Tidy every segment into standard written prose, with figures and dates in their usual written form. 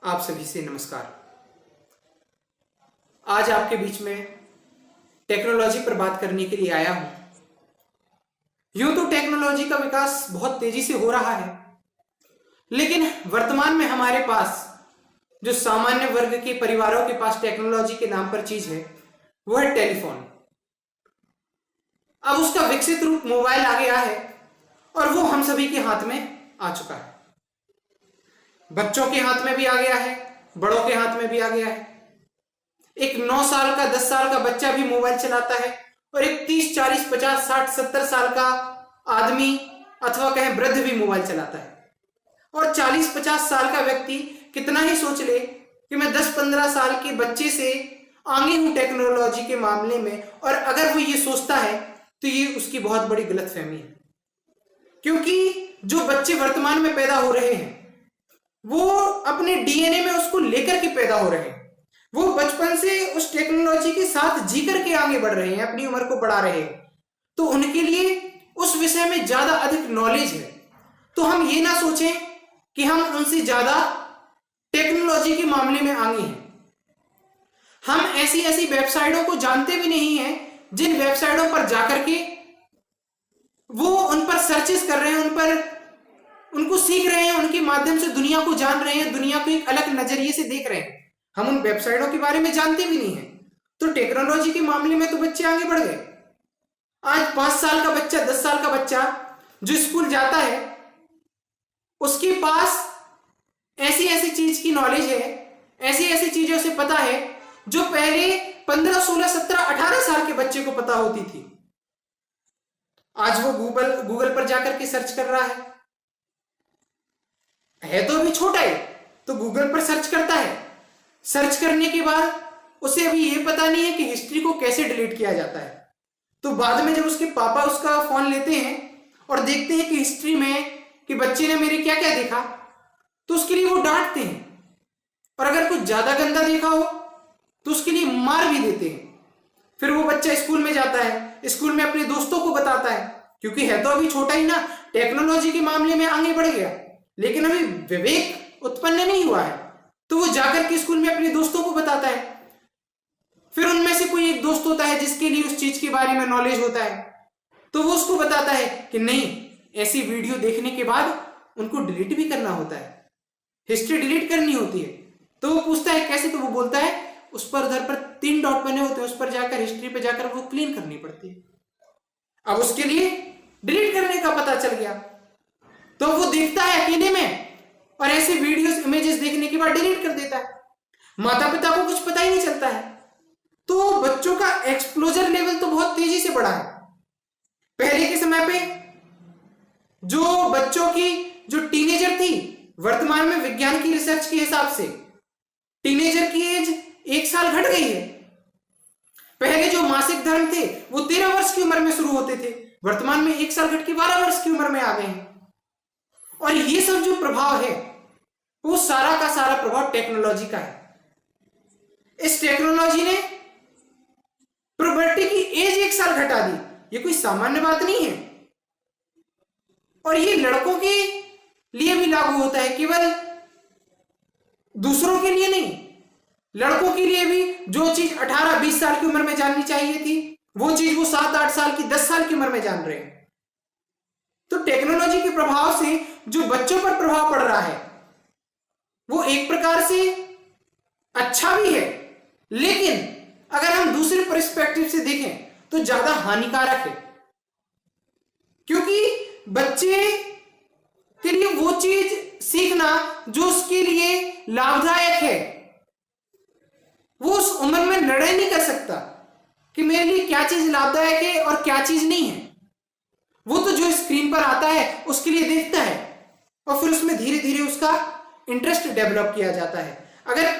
आप सभी से नमस्कार। आज आपके बीच में टेक्नोलॉजी पर बात करने के लिए आया हूं। यूं तो टेक्नोलॉजी का विकास बहुत तेजी से हो रहा है, लेकिन वर्तमान में हमारे पास जो सामान्य वर्ग के परिवारों के पास टेक्नोलॉजी के नाम पर चीज है वो है टेलीफोन। अब उसका विकसित रूप मोबाइल आ गया है और वो हम सभी के हाथ में आ चुका है। बच्चों के हाथ में भी आ गया है, बड़ों के हाथ में भी आ गया है। एक 9 साल का 10 साल का बच्चा भी मोबाइल चलाता है और एक 30 40 50 60 70 साल का आदमी अथवा कहें वृद्ध भी मोबाइल चलाता है। और 40 50 साल का व्यक्ति कितना ही सोच ले कि मैं 10 15 साल के बच्चे से आगे हूं टेक्नोलॉजी के मामले में, और अगर वो ये सोचता है तो ये उसकी बहुत बड़ी गलतफहमी है। क्योंकि जो बच्चे वर्तमान में पैदा हो रहे हैं वो अपने डीएनए में उसको लेकर के पैदा हो रहे हैं। वो बचपन से उस टेक्नोलॉजी के साथ जी करके आगे बढ़ रहे हैं, अपनी उम्र को बढ़ा रहे हैं, तो उनके लिए उस विषय में ज्यादा अधिक नॉलेज है। तो हम ये ना सोचें कि हम उनसे ज्यादा टेक्नोलॉजी के मामले में आगे हैं। हम ऐसी ऐसी वेबसाइटों को जानते भी नहीं हैं जिन वेबसाइटों पर जाकर के वो उन पर सर्चेस कर रहे हैं, उन पर उनको सीख रहे हैं, उनके माध्यम से दुनिया को जान रहे हैं, दुनिया को एक अलग नजरिए से देख रहे हैं। हम उन वेबसाइटों के बारे में जानते भी नहीं है। तो टेक्नोलॉजी के मामले में तो बच्चे आगे बढ़ गए। आज 5 साल का बच्चा 10 साल का बच्चा जो स्कूल जाता है उसके पास ऐसी ऐसी चीज की नॉलेज है, ऐसी ऐसी चीजें उसे पता है जो पहले 15 16 17 18 साल के बच्चे को पता होती थी। आज वो गूगल पर जाकर के सर्च कर रहा है तो अभी छोटा है तो गूगल पर सर्च करता है। सर्च करने के बाद उसे अभी ये पता नहीं है कि हिस्ट्री को कैसे डिलीट किया जाता है। तो बाद में जब उसके पापा उसका फोन लेते हैं और देखते हैं कि हिस्ट्री में कि बच्चे ने मेरे क्या क्या देखा, तो उसके लिए वो डांटते हैं, और अगर कुछ ज्यादा गंदा देखा हो तो उसके लिए मार भी देते हैं। फिर वो बच्चा स्कूल में जाता है, स्कूल में अपने दोस्तों को बताता है, क्योंकि है तो अभी छोटा ही ना, टेक्नोलॉजी के मामले में आगे बढ़ गया लेकिन अभी विवेक उत्पन्न नहीं हुआ है। तो वो जाकर के स्कूल में अपने दोस्तों को बताता है। फिर उनमें से कोई एक दोस्त होता है जिसके लिए उस चीज के बारे में नॉलेज होता है, तो वो उसको बताता है कि नहीं, ऐसी वीडियो देखने के बाद उनको डिलीट भी करना होता है, हिस्ट्री डिलीट करनी होती है। तो वो पूछता है कैसे, तो वो बोलता है उस पर उधर पर 3 डॉट बने होते हैं, उस पर जाकर हिस्ट्री पर जाकर वो क्लीन करनी पड़ती है। अब उसके लिए डिलीट करने का पता चल गया, तो वो देखता है अकेले में और ऐसे वीडियोस इमेजेस देखने के बाद डिलीट कर देता है। माता पिता को कुछ पता ही नहीं चलता है। तो बच्चों का एक्सप्लोजर लेवल तो बहुत तेजी से बढ़ा है। पहले के समय पे जो बच्चों की जो टीनेजर थी, वर्तमान में विज्ञान की रिसर्च के हिसाब से टीनेजर की एज 1 साल घट गई है। पहले जो मासिक धर्म थे वो 13 वर्ष की उम्र में शुरू होते थे, वर्तमान में 1 साल घट के 12 वर्ष की उम्र में आ गए हैं। और ये सब जो प्रभाव है वो सारा का सारा प्रभाव टेक्नोलॉजी का है। इस टेक्नोलॉजी ने प्यूबर्टी की एज 1 साल घटा दी, ये कोई सामान्य बात नहीं है। और ये लड़कों के लिए भी लागू होता है, केवल दूसरों के लिए नहीं, लड़कों के लिए भी जो चीज 18 20 साल की उम्र में जाननी चाहिए थी वो चीज वो 7 8 साल की 10 साल की उम्र में जान रहे हैं। तो टेक्नोलॉजी के प्रभाव से जो बच्चों पर प्रभाव पड़ रहा है वो एक प्रकार से अच्छा भी है, लेकिन अगर हम दूसरे पर्सपेक्टिव से देखें तो ज्यादा हानिकारक है। क्योंकि बच्चे के लिए वो चीज सीखना जो उसके लिए लाभदायक है, वो उस उम्र में निर्णय नहीं कर सकता कि मेरे लिए क्या चीज लाभदायक है और क्या चीज नहीं है। वो तो जो स्क्रीन पर आता है उसके लिए देखता है और फिर उसमें धीरे धीरे उसका इंटरेस्ट डेवलप किया जाता है। अगर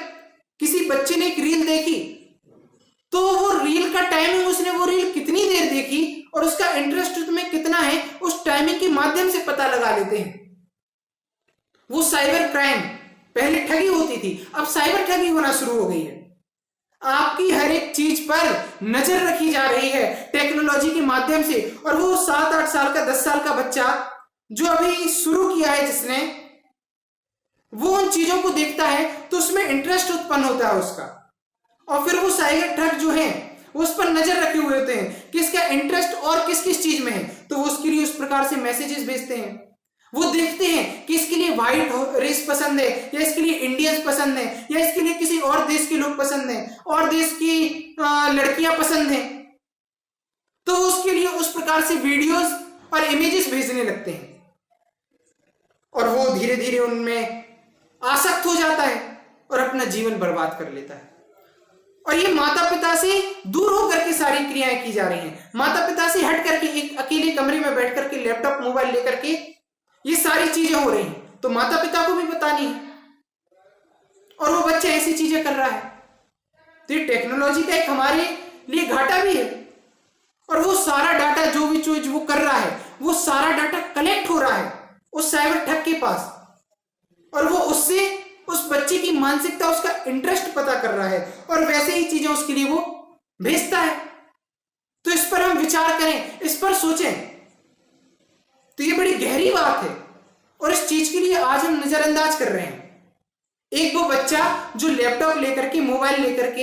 किसी बच्चे ने एक रील देखी तो वो रील का टाइमिंग, उसने वो रील कितनी देर देखी और उसका इंटरेस्ट उसमें कितना है, उस टाइमिंग के माध्यम से पता लगा लेते हैं। वो साइबर क्राइम, पहले ठगी होती थी, अब साइबर ठगी होना शुरू हो गई है। आपकी हर एक चीज पर नजर रखी जा रही है टेक्नोलॉजी के माध्यम से। और वो 7 8 साल का 10 साल का बच्चा जो अभी शुरू किया है, जिसने वो उन चीजों को देखता है तो उसमें इंटरेस्ट उत्पन्न होता है उसका, और फिर वो साइबर ठग जो है वो उस पर नजर रखे हुए होते हैं कि इसका इंटरेस्ट और किस किस चीज में है, तो वो उसके लिए उस प्रकार से मैसेजेस भेजते हैं। वो देखते हैं कि इसके लिए व्हाइट रेस पसंद है, या इसके लिए इंडियंस पसंद है, या इसके लिए किसी और देश के लोग पसंद हैं, और देश की लड़कियां पसंद हैं, तो उसके लिए उस प्रकार से वीडियोस और इमेजेस भेजने लगते हैं, और वो धीरे धीरे उनमें आसक्त हो जाता है और अपना जीवन बर्बाद कर लेता है। और ये माता पिता से दूर होकर के सारी क्रियाएं की जा रही हैं, माता पिता से हट करके एक अकेले कमरे में बैठ करके लैपटॉप मोबाइल लेकर के ये सारी चीजें हो रही हैं, तो माता पिता को भी पता नहीं है और वो बच्चा ऐसी चीजें कर रहा है। तो ये टेक्नोलॉजी का एक हमारे लिए घाटा भी है, और वो सारा डाटा जो भी चीज वो कर रहा है वो सारा डाटा कलेक्ट हो रहा है उस साइबर ठग के पास, और वो उससे उस बच्चे की मानसिकता, उसका इंटरेस्ट पता कर रहा है, और वैसे ही चीजें उसके लिए वो भेजता है। तो इस पर हम विचार करें, इस पर सोचें, तो ये बड़ी गहरी बात है, और इस चीज के लिए आज हम नजरअंदाज कर रहे हैं। एक वो बच्चा जो लैपटॉप लेकर के, मोबाइल लेकर के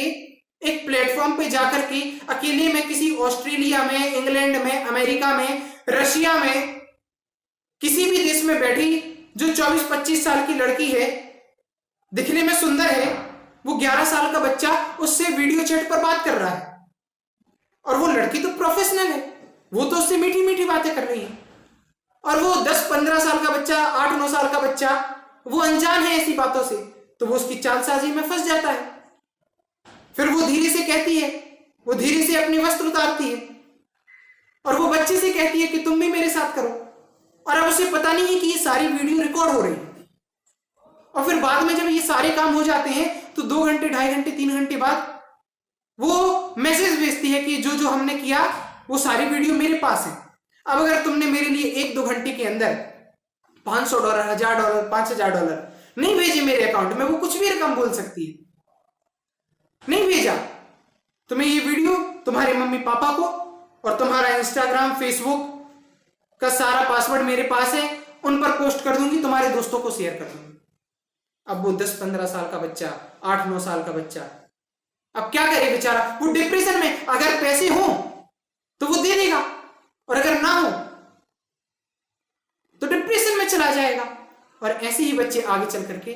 एक प्लेटफॉर्म पे जाकर के अकेले में किसी ऑस्ट्रेलिया में, इंग्लैंड में, अमेरिका में, रशिया में, किसी भी देश में बैठी जो 24-25 साल की लड़की है, दिखने में सुंदर है, वो 11 साल का बच्चा उससे वीडियो चैट पर बात कर रहा है, और वो लड़की तो प्रोफेशनल है, वो तो उससे मीठी मीठी बातें कर रही है, और वो 10-15 साल का बच्चा, 8-9 साल का बच्चा, वो अनजान है ऐसी बातों से, तो वो उसकी चालसाजी में फंस जाता है। फिर वो धीरे से कहती है, वो धीरे से अपनी वस्त्र उतारती है, और वो बच्चे से कहती है कि तुम भी मेरे साथ करो, और अब उसे पता नहीं है कि ये सारी वीडियो रिकॉर्ड हो रही है। और फिर बाद में जब ये सारे काम हो जाते हैं तो 2 घंटे, 2.5 घंटे, 3 घंटे बाद वो मैसेज भेजती है कि जो जो हमने किया वो सारी वीडियो मेरे पास है, अब अगर तुमने मेरे लिए 1-2 घंटे के अंदर $500, $1000, $5000 नहीं भेजे मेरे अकाउंट में, वो कुछ भी रकम बोल सकती है, नहीं भेजा तो मैं ये वीडियो तुम्हारे मम्मी पापा को, और तुम्हारा इंस्टाग्राम, फेसबुक का सारा पासवर्ड मेरे पास है, उन पर पोस्ट कर दूंगी, तुम्हारे दोस्तों को शेयर कर दूंगी। अब वो 10-15 साल का बच्चा, 8-9 साल का बच्चा अब क्या करे बेचारा, वो डिप्रेशन में, अगर पैसे हो तो वो दे देगा, और अगर ना हो तो डिप्रेशन में चला जाएगा, और ऐसे ही बच्चे आगे चल करके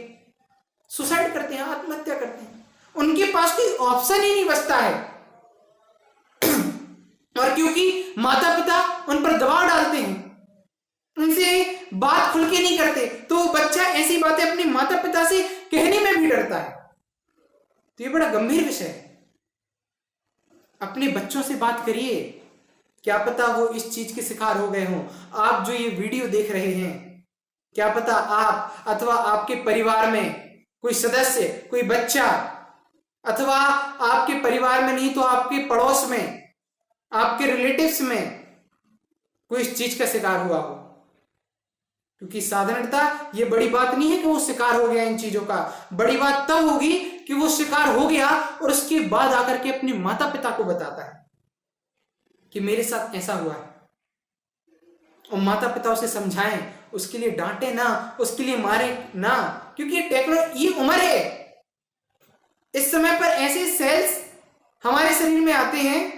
सुसाइड करते हैं, आत्महत्या करते हैं। उनके पास कोई ऑप्शन ही नहीं बचता है, और क्योंकि माता पिता उन पर दबाव डालते हैं, उनसे बात खुल के नहीं करते, तो बच्चा ऐसी बातें अपने माता पिता से कहने में भी डरता है। तो ये बड़ा गंभीर विषय है। अपने बच्चों से बात करिए, क्या पता वो इस चीज के शिकार हो गए हों। आप जो ये वीडियो देख रहे हैं, क्या पता आप अथवा आपके परिवार में कोई सदस्य, कोई बच्चा, अथवा आपके परिवार में नहीं तो आपके पड़ोस में, आपके रिलेटिव्स में कोई इस चीज का शिकार हुआ हो। क्योंकि साधारणतः ये बड़ी बात नहीं है कि वो शिकार हो गया इन चीजों का, बड़ी बात तब होगी कि वो शिकार हो गया और उसके बाद आकर के अपने माता पिता को बताता है कि मेरे साथ ऐसा हुआ है, और माता पिता उसे समझाएं, उसके लिए डांटे ना, उसके लिए मारे ना, क्योंकि ये उम्र है, इस समय पर ऐसे सेल्स हमारे शरीर में आते हैं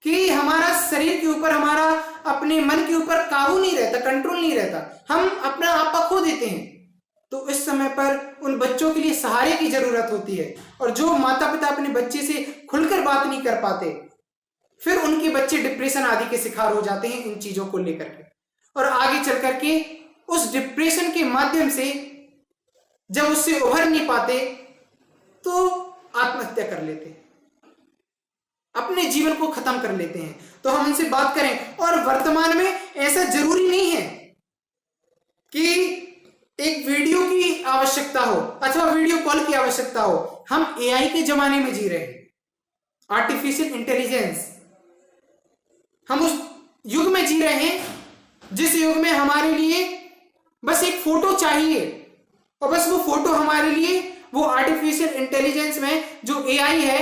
कि हमारा शरीर के ऊपर, हमारा अपने मन के ऊपर काबू नहीं रहता, कंट्रोल नहीं रहता, हम अपना आपा खो देते हैं। तो इस समय पर उन बच्चों के लिए सहारे की जरूरत होती है, और जो माता पिता अपने बच्चे से खुलकर बात नहीं कर पाते, फिर उनके बच्चे डिप्रेशन आदि के शिकार हो जाते हैं इन चीजों को लेकर के, और आगे चल करके उस डिप्रेशन के माध्यम से जब उससे उभर नहीं पाते तो आत्महत्या कर लेते हैं, अपने जीवन को खत्म कर लेते हैं। तो हम उनसे बात करें, और वर्तमान में ऐसा जरूरी नहीं है कि एक वीडियो की आवश्यकता हो अथवा वीडियो कॉल की आवश्यकता हो। हम एआई के जमाने में जी रहे हैं, आर्टिफिशियल इंटेलिजेंस, हम उस युग में जी रहे हैं जिस युग में हमारे लिए बस एक फोटो चाहिए, और बस वो फोटो हमारे लिए, वो आर्टिफिशियल इंटेलिजेंस में जो एआई है,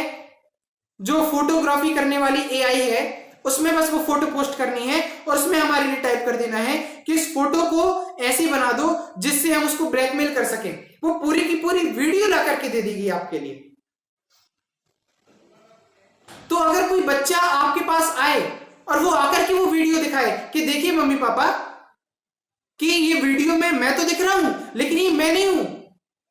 जो फोटोग्राफी करने वाली एआई है, उसमें बस वो फोटो पोस्ट करनी है, और उसमें हमारे लिए टाइप कर देना है कि इस फोटो को ऐसे बना दो जिससे हम उसको ब्लैकमेल कर सकें, वो पूरी की पूरी वीडियो ला करके दे देगी आपके लिए। तो अगर कोई बच्चा आपके पास आए और वो आकर के वो वीडियो दिखाए कि देखिए मम्मी पापा कि ये वीडियो में मैं तो दिख रहा हूं लेकिन ये मैं नहीं हूं,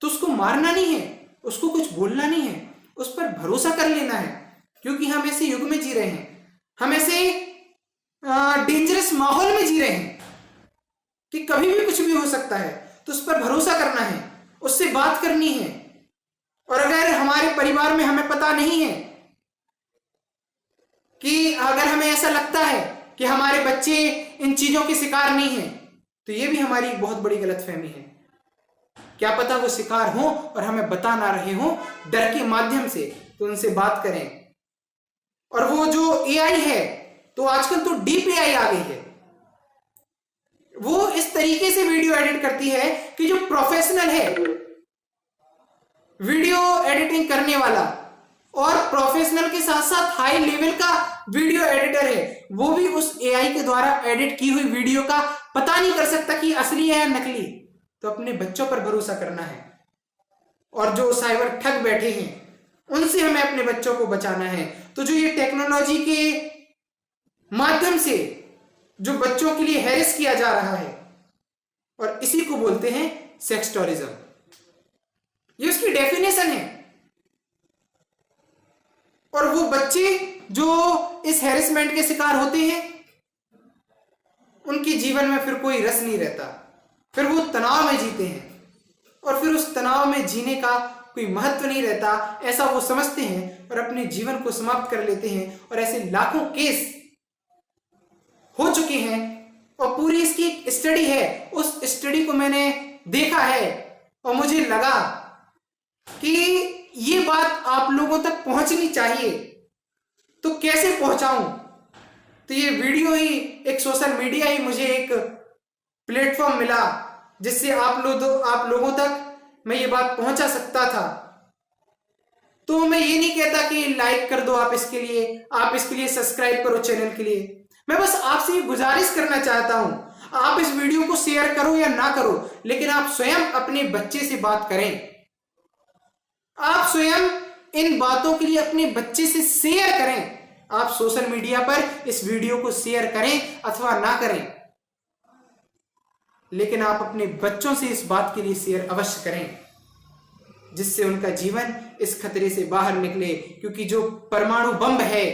तो उसको मारना नहीं है, उसको कुछ बोलना नहीं है, उस पर भरोसा कर लेना है, क्योंकि हम ऐसे युग में जी रहे हैं, हम ऐसे डेंजरस माहौल में जी रहे हैं कि कभी भी कुछ भी हो सकता है। तो उस पर भरोसा करना है, उससे बात करनी है। और अगर हमारे परिवार में हमें पता नहीं है कि अगर हमें ऐसा लगता है कि हमारे बच्चे इन चीजों के शिकार नहीं है, तो ये भी हमारी बहुत बड़ी गलतफहमी है। क्या पता वो शिकार हो और हमें बता ना रहे हो डर के माध्यम से, तो उनसे बात करें। और वो जो एआई है, तो आजकल तो डीप एआई आ गई है, वो इस तरीके से वीडियो एडिट करती है कि जो प्रोफेशनल है वीडियो एडिटिंग करने वाला और प्रोफेशनल के साथ साथ हाई लेवल का वीडियो एडिटर है, वो भी उस एआई के द्वारा एडिट की हुई वीडियो का पता नहीं कर सकता कि असली है या नकली। तो अपने बच्चों पर भरोसा करना है। और जो साइबर ठग बैठे हैं उनसे हमें अपने बच्चों को बचाना है। तो जो ये टेक्नोलॉजी के माध्यम से जो बच्चों के लिए हैरेस किया जा रहा है, और इसी को बोलते हैं सेक्सटोरिज्म, ये उसकी डेफिनेशन है। और वो बच्चे जो इस हैरेसमेंट के शिकार होते हैं, उनके जीवन में फिर कोई रस नहीं रहता, फिर वो तनाव में जीते हैं और फिर उस तनाव में जीने का कोई महत्व नहीं रहता, ऐसा वो समझते हैं और अपने जीवन को समाप्त कर लेते हैं। और ऐसे लाखों केस हो चुके हैं और पूरी इसकी एक स्टडी है, उस स्टडी को मैंने देखा है और मुझे लगा कि ये बात आप लोगों तक पहुंचनी चाहिए। तो कैसे पहुंचाऊं? तो ये वीडियो ही, एक सोशल मीडिया ही मुझे एक प्लेटफॉर्म मिला जिससे आप लोगों तक मैं ये बात पहुंचा सकता था। तो मैं ये नहीं कहता कि लाइक कर दो आप इसके लिए सब्सक्राइब करो चैनल के लिए। मैं बस आपसे ये गुजारिश करना चाहता हूं, आप इस वीडियो को शेयर करो या ना करो, लेकिन आप स्वयं अपने बच्चे से बात करें। आप स्वयं इन बातों के लिए अपने बच्चे से शेयर करें। आप सोशल मीडिया पर इस वीडियो को शेयर करें अथवा ना करें, लेकिन आप अपने बच्चों से इस बात के लिए शेयर अवश्य करें, जिससे उनका जीवन इस खतरे से बाहर निकले। क्योंकि जो परमाणु बम है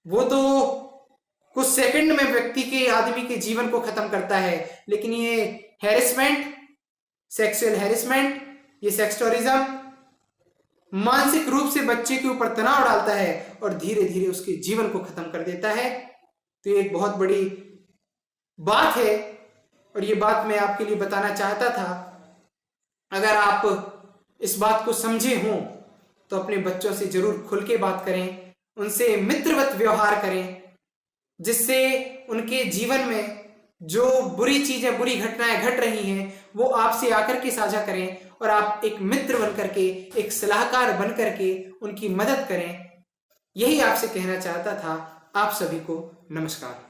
वो तो कुछ सेकंड में व्यक्ति के, आदमी के जीवन को खत्म करता है, लेकिन ये हैरेसमेंट, सेक्सुअल हैरेसमेंट, ये सेक्सटोरिज्म मानसिक रूप से बच्चे के ऊपर तनाव डालता है और धीरे धीरे उसके जीवन को खत्म कर देता है। तो ये एक बहुत बड़ी बात है और ये बात मैं आपके लिए बताना चाहता था। अगर आप इस बात को समझे हों तो अपने बच्चों से जरूर खुल के बात करें, उनसे मित्रवत व्यवहार करें, जिससे उनके जीवन में जो बुरी चीजें, बुरी घटनाएं घट रही हैं वो आपसे आकर के साझा करें और आप एक मित्र बन करके, एक सलाहकार बन करके उनकी मदद करें। यही आपसे कहना चाहता था। आप सभी को नमस्कार।